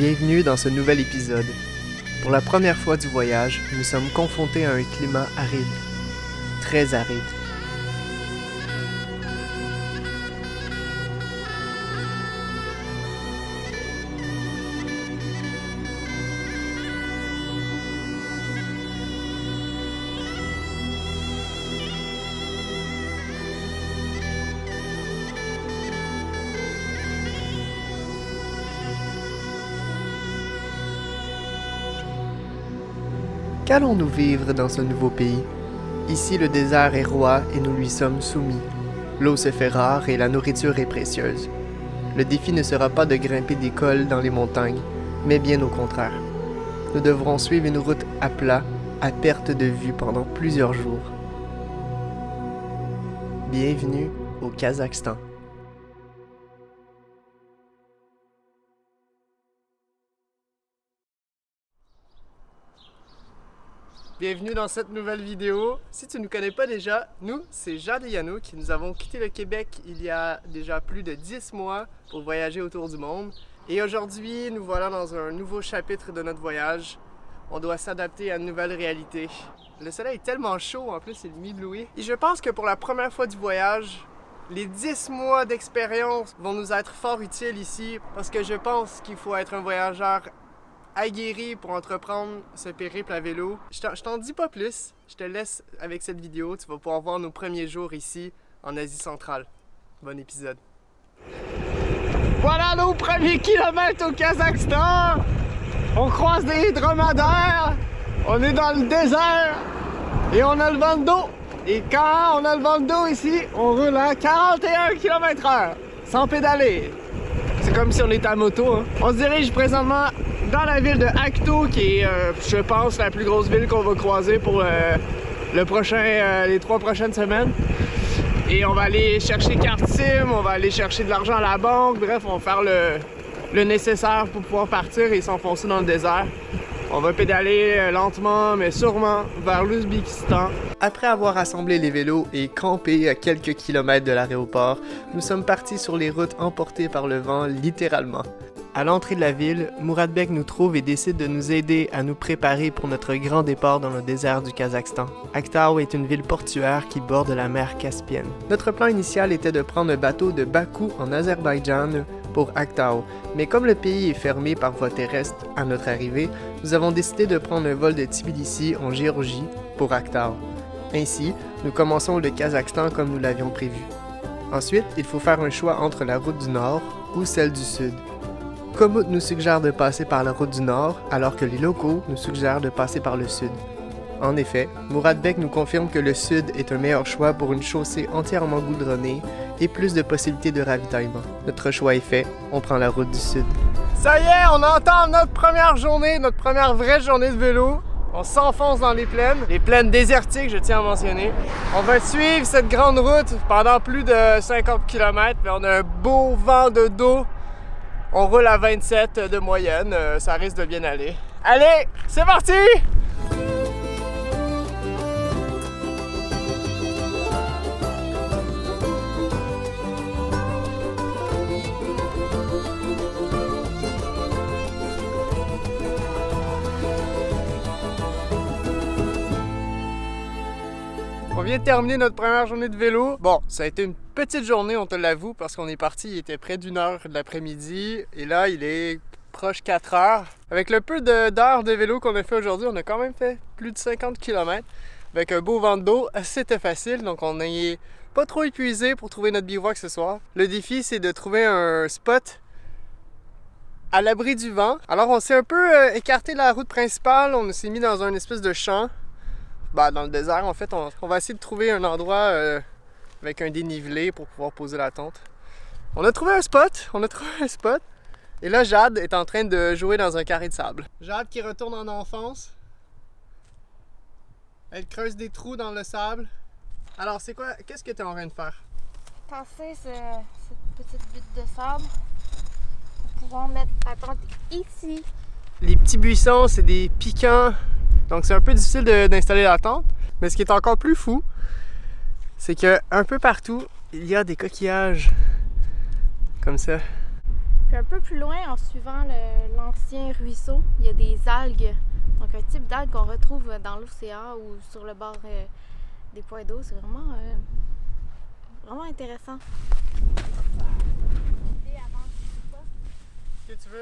Bienvenue dans ce nouvel épisode. Pour la première fois du voyage, nous sommes confrontés à un climat aride. Très aride. Qu'allons-nous vivre dans ce nouveau pays? Ici, le désert est roi et nous lui sommes soumis. L'eau se fait rare et la nourriture est précieuse. Le défi ne sera pas de grimper des cols dans les montagnes, mais bien au contraire. Nous devrons suivre une route à plat, à perte de vue pendant plusieurs jours. Bienvenue au Kazakhstan. Bienvenue dans cette nouvelle vidéo. Si tu ne nous connais pas déjà, nous, c'est Jade et Yannouk. Nous avons quitté le Québec il y a déjà plus de 10 mois pour voyager autour du monde. Et aujourd'hui, nous voilà dans un nouveau chapitre de notre voyage. On doit s'adapter à une nouvelle réalité. Le soleil est tellement chaud, en plus il est mi-bloui. Et je pense que pour la première fois du voyage, les 10 mois d'expérience vont nous être fort utiles ici parce que je pense qu'il faut être un voyageur aguerri pour entreprendre ce périple à vélo. Je t'en dis pas plus, je te laisse avec cette vidéo, tu vas pouvoir voir nos premiers jours ici en Asie centrale. Bon épisode. Voilà nos premiers kilomètres au Kazakhstan! On croise des dromadaires, on est dans le désert et on a le vent de dos. Et quand on a le vent de dos ici, on roule à 41 km/h sans pédaler. C'est comme si on était à moto. Hein. On se dirige présentement dans la ville de Aktau, qui est, je pense, la plus grosse ville qu'on va croiser pour les 3 prochaines semaines. Et on va aller chercher carte SIM, on va aller chercher de l'argent à la banque. Bref, on va faire le nécessaire pour pouvoir partir et s'enfoncer dans le désert. On va pédaler lentement, mais sûrement, vers l'Ouzbékistan. Après avoir assemblé les vélos et campé à quelques kilomètres de l'aéroport, nous sommes partis sur les routes emportées par le vent, littéralement. À l'entrée de la ville, Muradbek nous trouve et décide de nous aider à nous préparer pour notre grand départ dans le désert du Kazakhstan. Aktau est une ville portuaire qui borde la mer Caspienne. Notre plan initial était de prendre un bateau de Bakou en Azerbaïdjan pour Aktau, mais comme le pays est fermé par voie terrestre à notre arrivée, nous avons décidé de prendre un vol de Tbilissi en Géorgie pour Aktau. Ainsi, nous commençons le Kazakhstan comme nous l'avions prévu. Ensuite, il faut faire un choix entre la route du Nord ou celle du Sud. Komoot nous suggère de passer par la route du Nord, alors que les locaux nous suggèrent de passer par le Sud. En effet, Muradbek nous confirme que le Sud est un meilleur choix pour une chaussée entièrement goudronnée et plus de possibilités de ravitaillement. Notre choix est fait, on prend la route du Sud. Ça y est, on entame notre première journée, notre première vraie journée de vélo. On s'enfonce dans les plaines désertiques, je tiens à mentionner. On va suivre cette grande route pendant plus de 50 km, mais on a un beau vent de dos. On roule à 27 de moyenne, ça risque de bien aller. Allez, c'est parti! On vient de terminer notre première journée de vélo. Bon, ça a été une petite journée, on te l'avoue, parce qu'on est parti, il était près d'1h de l'après-midi. Et là, il est proche 4h. Avec le peu d'heures de vélo qu'on a fait aujourd'hui, on a quand même fait plus de 50 km. Avec un beau vent de dos, c'était facile, donc on n'est pas trop épuisé pour trouver notre bivouac ce soir. Le défi, c'est de trouver un spot à l'abri du vent. Alors on s'est un peu écarté de la route principale, on s'est mis dans un espèce de champ. Dans le désert, en fait, on va essayer de trouver un endroit avec un dénivelé pour pouvoir poser la tente. On a trouvé un spot. Et là, Jade est en train de jouer dans un carré de sable. Jade qui retourne en enfance. Elle creuse des trous dans le sable. Alors, qu'est-ce que tu es en train de faire? Tasser cette petite butte de sable pour pouvoir mettre la tente ici. Les petits buissons, c'est des piquants. Donc c'est un peu difficile d'installer la tente, mais ce qui est encore plus fou, c'est que un peu partout, il y a des coquillages comme ça. Puis un peu plus loin, en suivant l'ancien ruisseau, il y a des algues. Donc un type d'algues qu'on retrouve dans l'océan ou sur le bord des points d'eau. C'est vraiment, vraiment intéressant. Est-ce que tu veux...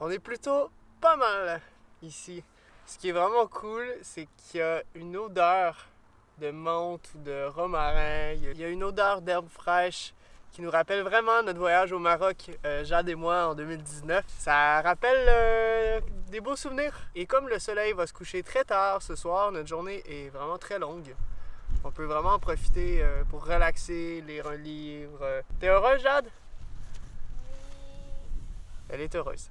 On est plutôt pas mal ici. Ce qui est vraiment cool, c'est qu'il y a une odeur de menthe ou de romarin. Il y a une odeur d'herbe fraîche qui nous rappelle vraiment notre voyage au Maroc, Jade et moi, en 2019. Ça rappelle des beaux souvenirs. Et comme le soleil va se coucher très tard ce soir, notre journée est vraiment très longue. On peut vraiment en profiter pour relaxer, lire un livre. T'es heureuse, Jade? Elle est heureuse.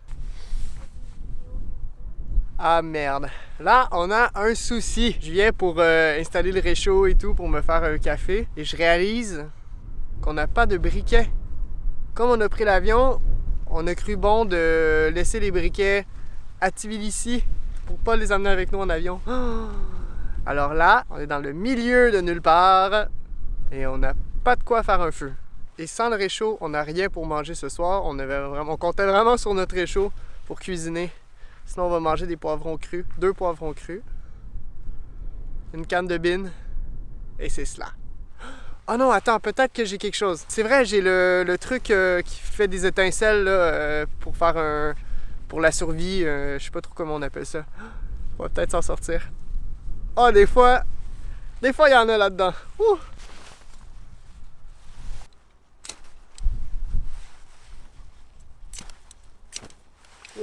Ah merde, là on a un souci. Je viens pour installer le réchaud et tout pour me faire un café et je réalise qu'on n'a pas de briquet. Comme on a pris l'avion, on a cru bon de laisser les briquets à Tbilissi pour pas les amener avec nous en avion. Alors là, on est dans le milieu de nulle part et on n'a pas de quoi faire un feu. Et sans le réchaud, on n'a rien pour manger ce soir. On comptait vraiment sur notre réchaud pour cuisiner. Sinon, on va manger des poivrons crus, 2 poivrons crus, une canne de bine, et c'est cela. Oh non, attends, peut-être que j'ai quelque chose. C'est vrai, j'ai le truc qui fait des étincelles là, pour la survie. Je sais pas trop comment on appelle ça. On va peut-être s'en sortir. Oh, des fois, il y en a là-dedans. Ouh!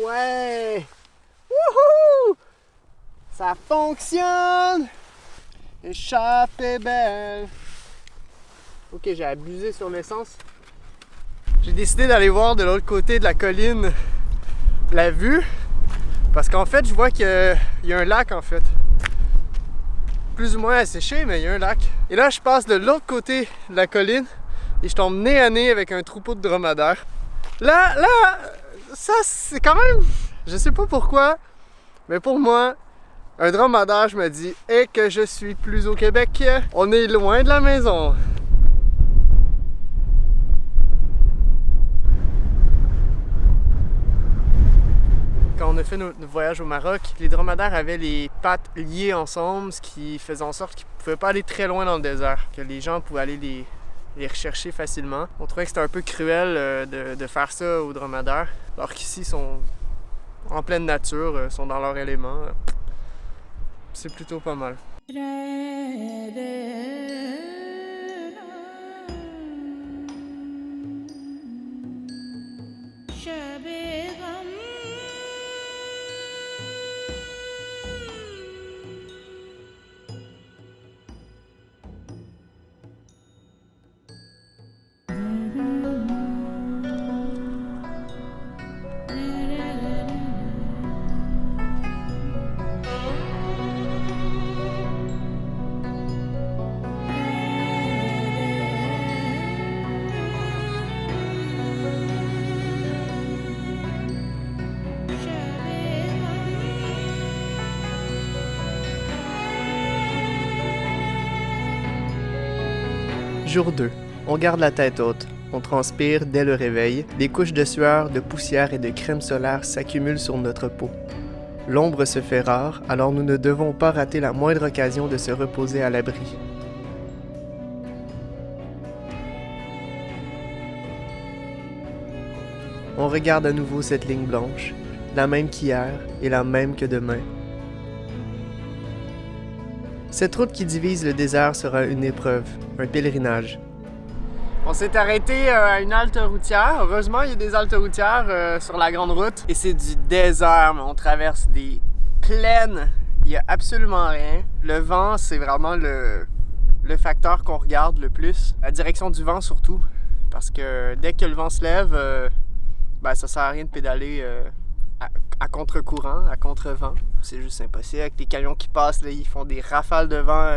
Ouais! Wouhou! Ça fonctionne! Échappée belle! Ok, j'ai abusé sur l'essence. J'ai décidé d'aller voir de l'autre côté de la colline la vue. Parce qu'en fait, je vois qu'il y a un lac en fait. Plus ou moins asséché, mais il y a un lac. Et là, je passe de l'autre côté de la colline et je tombe nez à nez avec un troupeau de dromadaires. Là, ça c'est quand même... Je sais pas pourquoi, mais pour moi, un dromadaire, je me dis, et que je suis plus au Québec, on est loin de la maison. Quand on a fait notre voyage au Maroc, les dromadaires avaient les pattes liées ensemble, ce qui faisait en sorte qu'ils ne pouvaient pas aller très loin dans le désert, que les gens pouvaient aller les rechercher facilement. On trouvait que c'était un peu cruel de faire ça aux dromadaires, alors qu'ici, ils sont en pleine nature, sont dans leur élément. C'est plutôt pas mal. Jour 2. On garde la tête haute. On transpire dès le réveil. Des couches de sueur, de poussière et de crème solaire s'accumulent sur notre peau. L'ombre se fait rare, alors nous ne devons pas rater la moindre occasion de se reposer à l'abri. On regarde à nouveau cette ligne blanche, la même qu'hier et la même que demain. Cette route qui divise le désert sera une épreuve, un pèlerinage. On s'est arrêté à une halte routière. Heureusement, il y a des haltes routières sur la grande route. Et c'est du désert, mais on traverse des plaines. Il n'y a absolument rien. Le vent, c'est vraiment le facteur qu'on regarde le plus. La direction du vent surtout. Parce que dès que le vent se lève, ça sert à rien de pédaler à contre-courant, à contre-vent. C'est juste impossible. Avec les camions qui passent, là, ils font des rafales de vent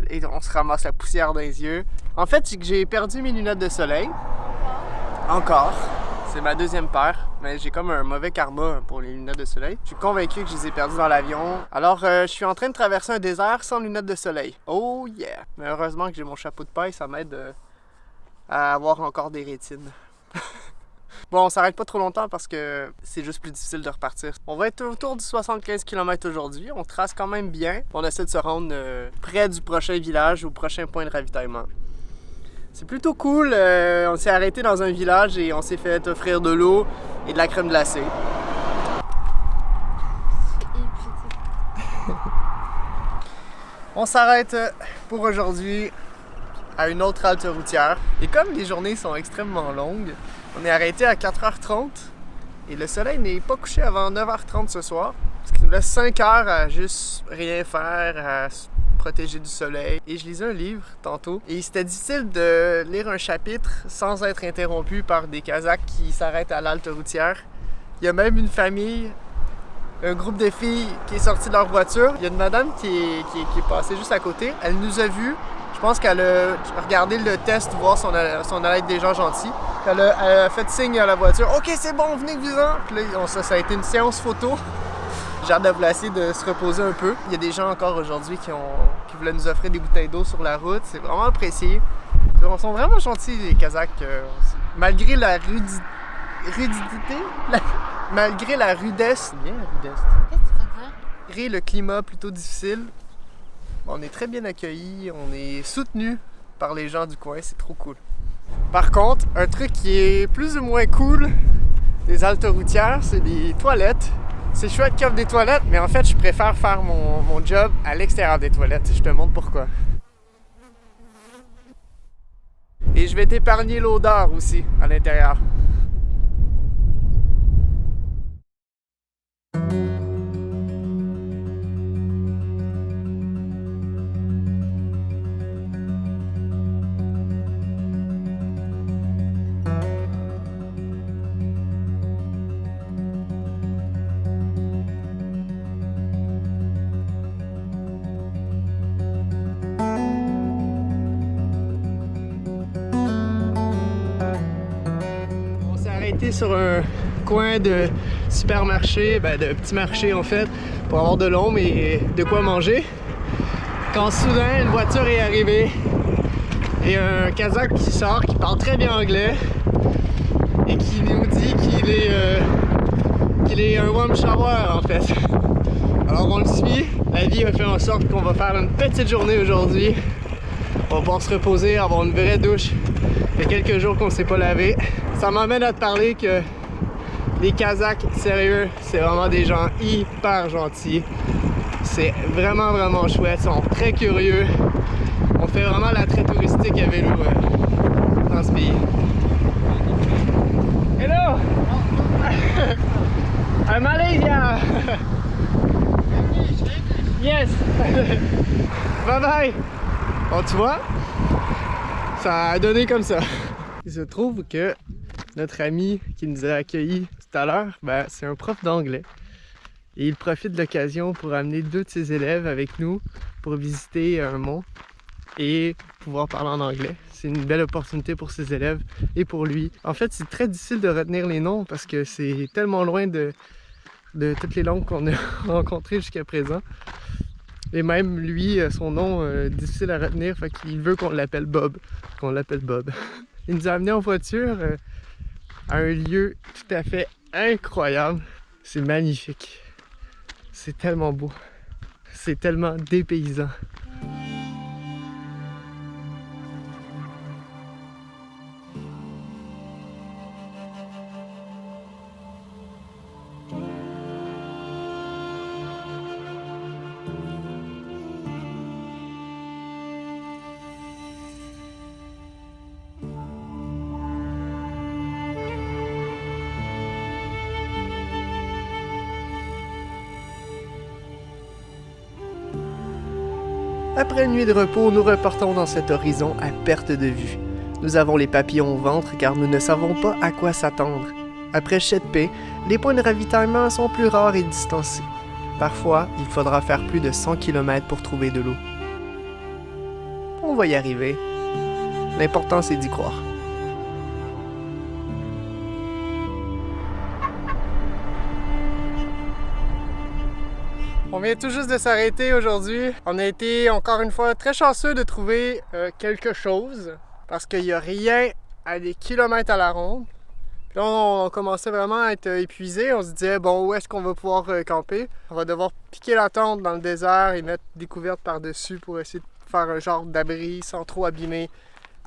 et on se ramasse la poussière dans les yeux. En fait, c'est que j'ai perdu mes lunettes de soleil. Encore. C'est ma deuxième paire, mais j'ai comme un mauvais karma pour les lunettes de soleil. Je suis convaincu que je les ai perdues dans l'avion. Alors, je suis en train de traverser un désert sans lunettes de soleil. Oh yeah! Mais heureusement que j'ai mon chapeau de paille, ça m'aide à avoir encore des rétines. Bon, on s'arrête pas trop longtemps parce que c'est juste plus difficile de repartir. On va être autour du 75 km aujourd'hui. On trace quand même bien. On essaie de se rendre près du prochain village, au prochain point de ravitaillement. C'est plutôt cool. On s'est arrêté dans un village et on s'est fait offrir de l'eau et de la crème glacée. On s'arrête pour aujourd'hui à une autre halte routière. Et comme les journées sont extrêmement longues, on est arrêté à 4h30 et le soleil n'est pas couché avant 9h30 ce soir. Ce qui nous laisse 5 heures à juste rien faire, à se protéger du soleil. Et je lisais un livre tantôt et c'était difficile de lire un chapitre sans être interrompu par des Kazakhs qui s'arrêtent à l'halte routière. Il y a même une famille, un groupe de filles qui est sorti de leur voiture. Il y a une madame qui est passée juste à côté. Elle nous a vus. Je pense qu'elle a regardé le test, voir si on allait être des gens gentils. Elle a fait signe à la voiture. « OK, c'est bon, venez-vous-en! » Puis là, ça a été une séance photo. J'ai hâte de placer, de se reposer un peu. Il y a des gens encore aujourd'hui qui voulaient nous offrir des bouteilles d'eau sur la route. C'est vraiment apprécié. Ils sont vraiment gentils, les Kazakhs. Malgré la malgré la rudesse. Bien la rudesse. Qu'est-ce que tu veux dire? Malgré le climat plutôt difficile, on est très bien accueillis, on est soutenus par les gens du coin, c'est trop cool. Par contre, un truc qui est plus ou moins cool des haltes routières, c'est les toilettes. C'est chouette qu'il y ait des toilettes, mais en fait, je préfère faire mon job à l'extérieur des toilettes. Je te montre pourquoi. Et je vais t'épargner l'odeur aussi à l'intérieur. Sur un coin de supermarché, de petit marché en fait, pour avoir de l'ombre et de quoi manger. Quand soudain une voiture est arrivée et un Kazakh qui sort, qui parle très bien anglais et qui nous dit qu'il est un warm shower en fait. Alors on le suit, la vie a fait en sorte qu'on va faire une petite journée aujourd'hui. On va pouvoir se reposer, avoir une vraie douche. Il y a quelques jours qu'on ne s'est pas lavé. Ça m'amène à te parler que les Kazakhs, sérieux, c'est vraiment des gens hyper gentils. C'est vraiment, vraiment chouette. Ils sont très curieux. On fait vraiment l'attrait touristique à vélo dans ce pays. Hello! I'm Malaysia! Yes! Bye bye! Bon, tu vois, ça a donné comme ça. Il se trouve que notre ami qui nous a accueillis tout à l'heure, c'est un prof d'anglais. Et il profite de l'occasion pour amener 2 de ses élèves avec nous pour visiter un mont et pouvoir parler en anglais. C'est une belle opportunité pour ses élèves et pour lui. En fait, c'est très difficile de retenir les noms parce que c'est tellement loin de toutes les langues qu'on a rencontrées jusqu'à présent. Et même lui, son nom difficile à retenir, fait qu'il veut qu'on l'appelle Bob. Il nous a amenés en voiture à un lieu tout à fait incroyable. C'est magnifique. C'est tellement beau. C'est tellement dépaysant. Après une nuit de repos, nous repartons dans cet horizon à perte de vue. Nous avons les papillons au ventre car nous ne savons pas à quoi s'attendre. Après Shedpe, les points de ravitaillement sont plus rares et distancés. Parfois, il faudra faire plus de 100 km pour trouver de l'eau. va y arriver. L'important, c'est d'y croire. On vient tout juste de s'arrêter aujourd'hui. On a été encore une fois très chanceux de trouver quelque chose parce qu'il n'y a rien à des kilomètres à la ronde. Puis là, on commençait vraiment à être épuisé. On se disait, bon, où est-ce qu'on va pouvoir camper? On va devoir piquer la tente dans le désert et mettre des couvertes par-dessus pour essayer de faire un genre d'abri sans trop abîmer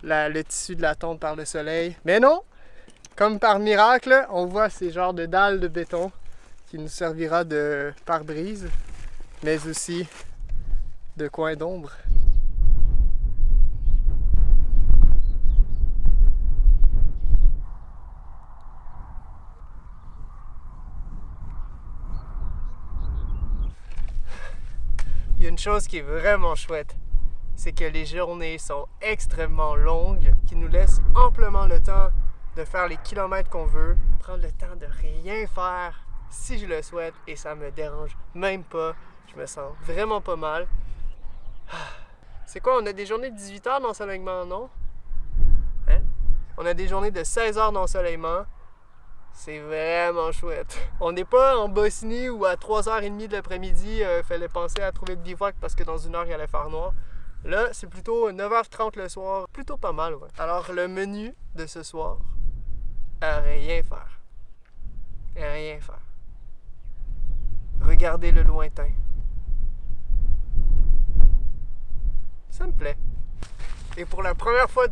le tissu de la tente par le soleil. Mais non! Comme par miracle, on voit ces genres de dalles de béton qui nous servira de pare-brise, mais aussi de coin d'ombre. Il y a une chose qui est vraiment chouette, c'est que les journées sont extrêmement longues, qui nous laissent amplement le temps de faire les kilomètres qu'on veut, prendre le temps de rien faire si je le souhaite et ça me dérange même pas. Je me sens vraiment pas mal. C'est quoi, on a des journées de 18 heures d'ensoleillement, non? Hein? On a des journées de 16 heures d'ensoleillement. C'est vraiment chouette. On n'est pas en Bosnie où à 3h30 de l'après-midi, il fallait penser à trouver de bivouac parce que dans une heure, il allait faire noir. Là, c'est plutôt 9h30 le soir. Plutôt pas mal, ouais. Alors, le menu de ce soir, rien faire. Rien faire. Regardez le lointain. Ça me plaît. Et pour la première fois...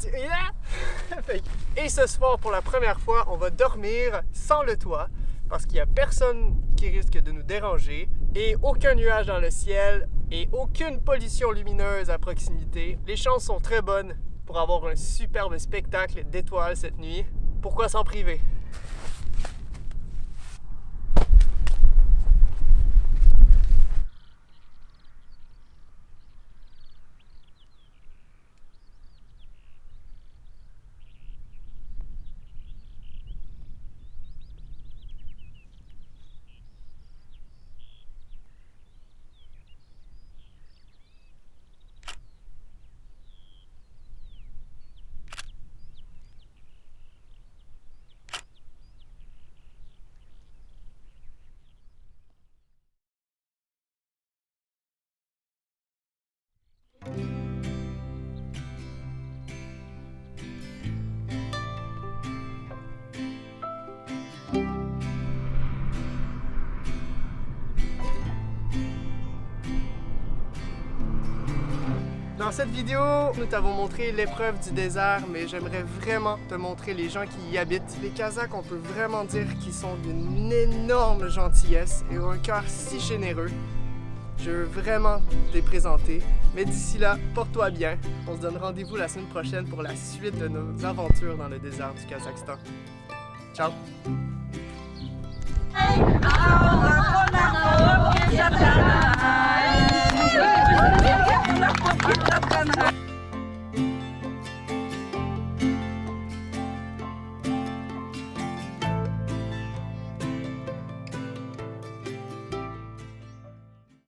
Et ce soir, pour la première fois, on va dormir sans le toit parce qu'il n'y a personne qui risque de nous déranger et aucun nuage dans le ciel et aucune pollution lumineuse à proximité. Les chances sont très bonnes pour avoir un superbe spectacle d'étoiles cette nuit. Pourquoi s'en priver? Dans cette vidéo, nous t'avons montré l'épreuve du désert, mais j'aimerais vraiment te montrer les gens qui y habitent. Les Kazakhs, on peut vraiment dire qu'ils sont d'une énorme gentillesse et ont un cœur si généreux. Je veux vraiment te les présenter. Mais d'ici là, porte-toi bien. On se donne rendez-vous la semaine prochaine pour la suite de nos aventures dans le désert du Kazakhstan. Ciao!